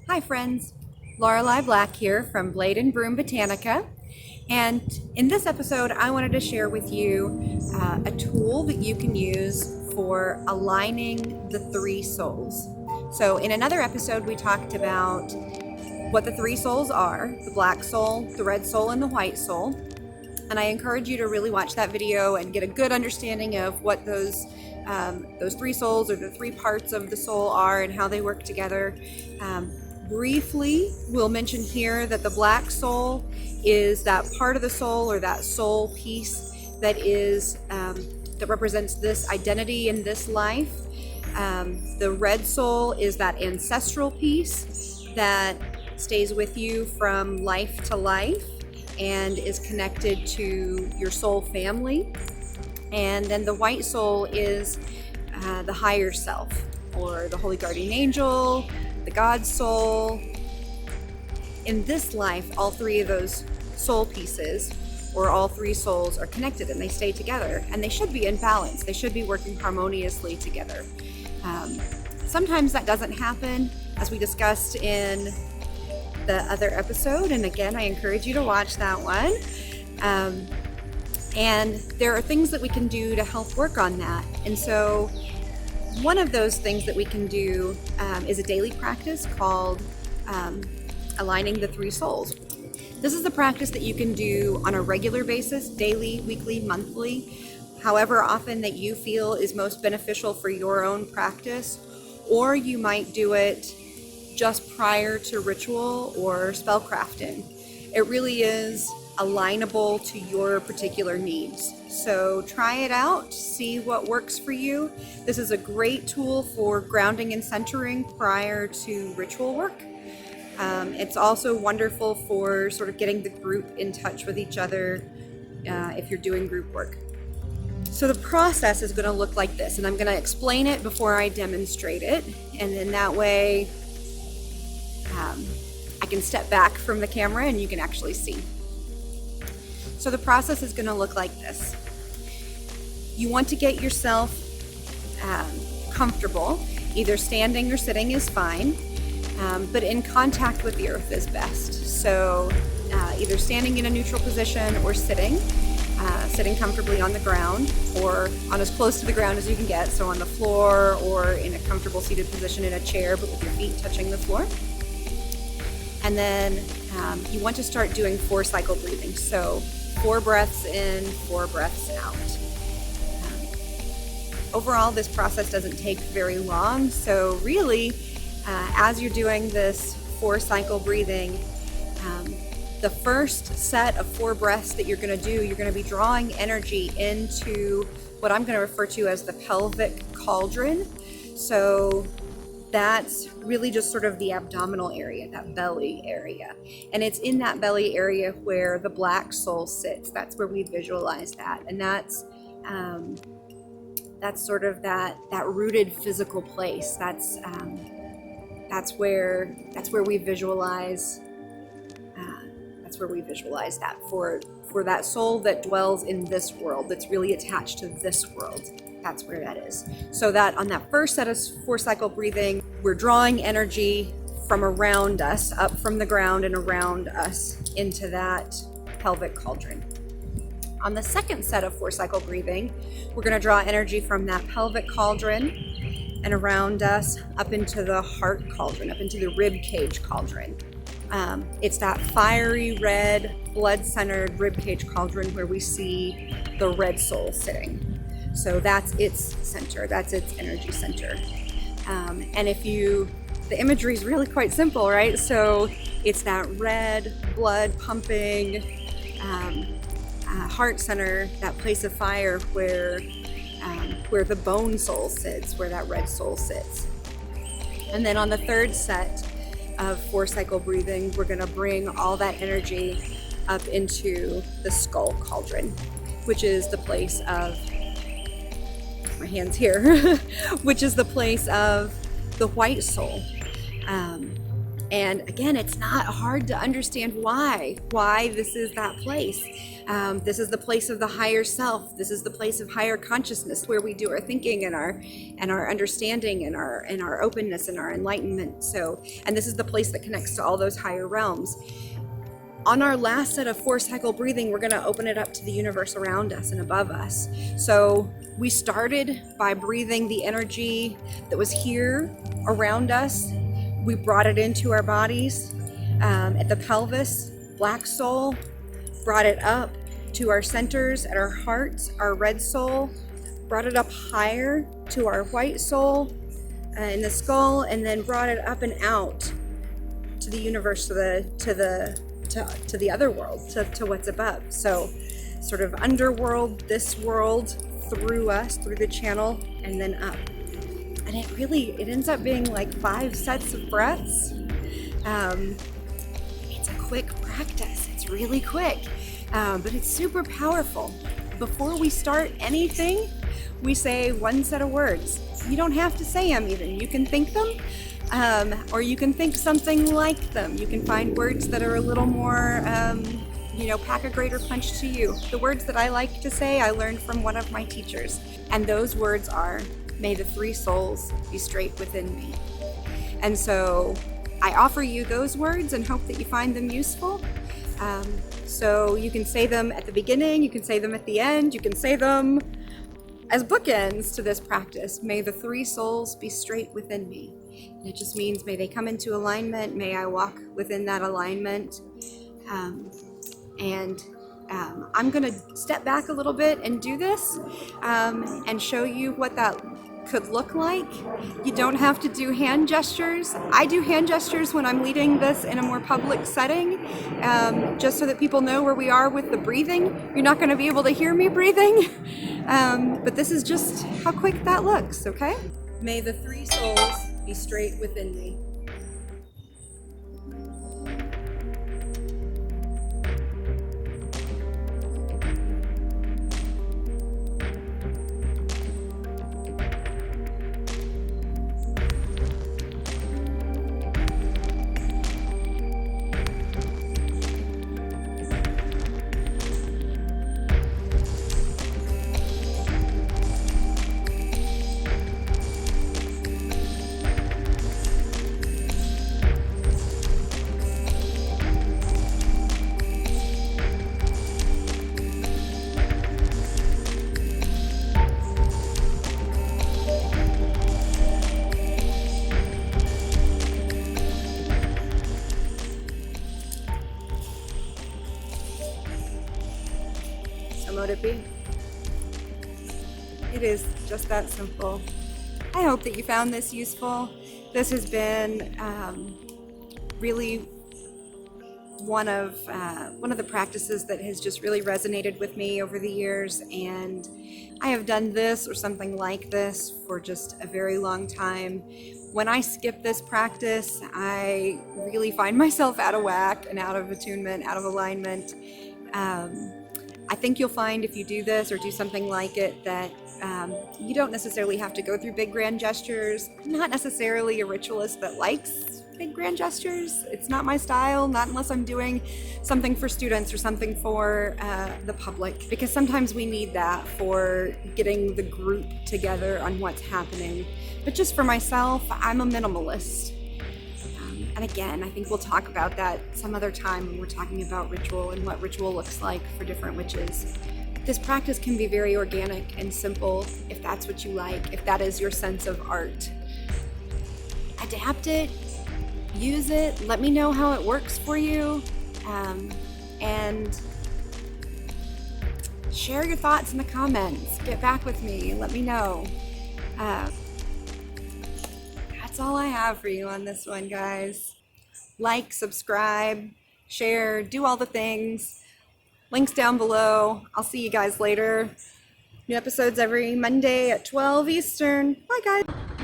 Hi friends, Lorelei Black here from Blade Broom Botanica, and in this episode I wanted to share with you a tool that you can use for aligning the three souls. So in another episode we talked about what the three souls are: the black soul, the red soul, and the white soul. And I encourage you to really watch that video and get a good understanding of what those three souls, or the three parts of the soul, are and how they work together. Briefly, we'll mention here that the black soul is that part of the soul, or that soul piece that is that represents this identity in this life. The red soul is that ancestral piece that stays with you from life to life and is connected to your soul family. And then the white soul is the higher self, or the holy guardian angel, the God soul. In this life, all three of those soul pieces, or all three souls, are connected and they stay together, and they should be in balance. They should be working harmoniously together. Sometimes that doesn't happen, as we discussed in the other episode, and again I encourage you to watch that one. And there are things that we can do to help work on that. And so one of those things that we can do is a daily practice called aligning the three souls. This is a practice that you can do on a regular basis, daily, weekly, monthly, however often that you feel is most beneficial for your own practice. Or you might do it just prior to ritual or spellcrafting. It really is alignable to your particular needs. So try it out, see what works for you. This is a great tool for grounding and centering prior to ritual work. It's also wonderful for sort of getting the group in touch with each other if you're doing group work. So the process is going to look like this, and I'm going to explain it before I demonstrate it, and then that way I can step back from the camera and you can actually see. So the process is going to look like this. You want to get yourself comfortable. Either standing or sitting is fine, but in contact with the earth is best. So either standing in a neutral position or sitting comfortably on the ground, or on as close to the ground as you can get, so on the floor or in a comfortable seated position in a chair, but with your feet touching the floor. And then you want to start doing 4 cycle breathing. So 4 breaths in, 4 breaths out. Overall, this process doesn't take very long. So really, as you're doing this 4 cycle breathing, the first set of 4 breaths that you're going to do, you're going to be drawing energy into what I'm going to refer to as the pelvic cauldron. So that's really just sort of the abdominal area, that belly area. And it's in that belly area where the black soul sits. That's where we visualize that. And that's sort of that rooted physical place. That's where we visualize. That's where we visualize that for that soul that dwells in this world, that's really attached to this world. That's where that is. So that on that first set of 4 cycle breathing, we're drawing energy from around us, up from the ground and around us, into that pelvic cauldron. On the second set of 4 cycle breathing, we're going to draw energy from that pelvic cauldron and around us up into the heart cauldron, up into the rib cage cauldron. It's that fiery red, blood-centered rib cage cauldron where we see the red soul sitting. So that's its center, that's its energy center. And the imagery is really quite simple, right? So it's that red, blood pumping heart center, that place of fire where the bone soul sits, where that red soul sits. And then on the third set of 4 cycle breathing, we're going to bring all that energy up into the skull cauldron, which is the place of, my hands here, which is the place of the white soul. And again, it's not hard to understand why this is that place. This is the place of the higher self. This is the place of higher consciousness, where we do our thinking and our understanding and our openness and our enlightenment. So, and this is the place that connects to all those higher realms. On our last set of 4-cycle breathing, we're going to open it up to the universe around us and above us. So we started by breathing the energy that was here around us. We brought it into our bodies at the pelvis, black soul, brought it up to our centers at our hearts, our red soul, brought it up higher to our white soul in the skull, and then brought it up and out to the universe, to the other world, to what's above. So sort of underworld, this world, through us, through the channel, and then up. And it ends up being like 5 sets of breaths. It's a quick practice. It's really quick, but it's super powerful. Before we start anything, we say 1 set of words. You don't have to say them even. You can think them, or you can think something like them. You can find words that are a little more, pack a greater punch to you. The words that I like to say, I learned from one of my teachers. And those words are, may the 3 souls be straight within me. And so I offer you those words and hope that you find them useful. So you can say them at the beginning, you can say them at the end, you can say them as bookends to this practice. May the 3 souls be straight within me. And it just means may they come into alignment, may I walk within that alignment. I'm going to step back a little bit and do this and show you what that could look like. You don't have to do hand gestures. I do hand gestures when I'm leading this in a more public setting, just so that people know where we are with the breathing. You're not going to be able to hear me breathing, but this is just how quick that looks, okay? May the 3 souls be straight within me. Mote it be. It is just that simple. I hope that you found this useful. This has been really one of the practices that has just really resonated with me over the years, and I have done this or something like this for just a very long time. When I skip this practice, I really find myself out of whack and out of attunement, out of alignment. I think you'll find if you do this or do something like it that you don't necessarily have to go through big grand gestures. I'm not necessarily a ritualist that likes big grand gestures. It's not my style, not unless I'm doing something for students or something for the public, because sometimes we need that for getting the group together on what's happening. But just for myself, I'm a minimalist. And again, I think we'll talk about that some other time when we're talking about ritual and what ritual looks like for different witches. This practice can be very organic and simple if that's what you like, if that is your sense of art. Adapt it, use it, let me know how it works for you, and share your thoughts in the comments. Get back with me, let me know. That's all I have for you on this one, guys. Like, subscribe, share, do all the things. Links down below. I'll see you guys later. New episodes every Monday at 12 Eastern. Bye, guys.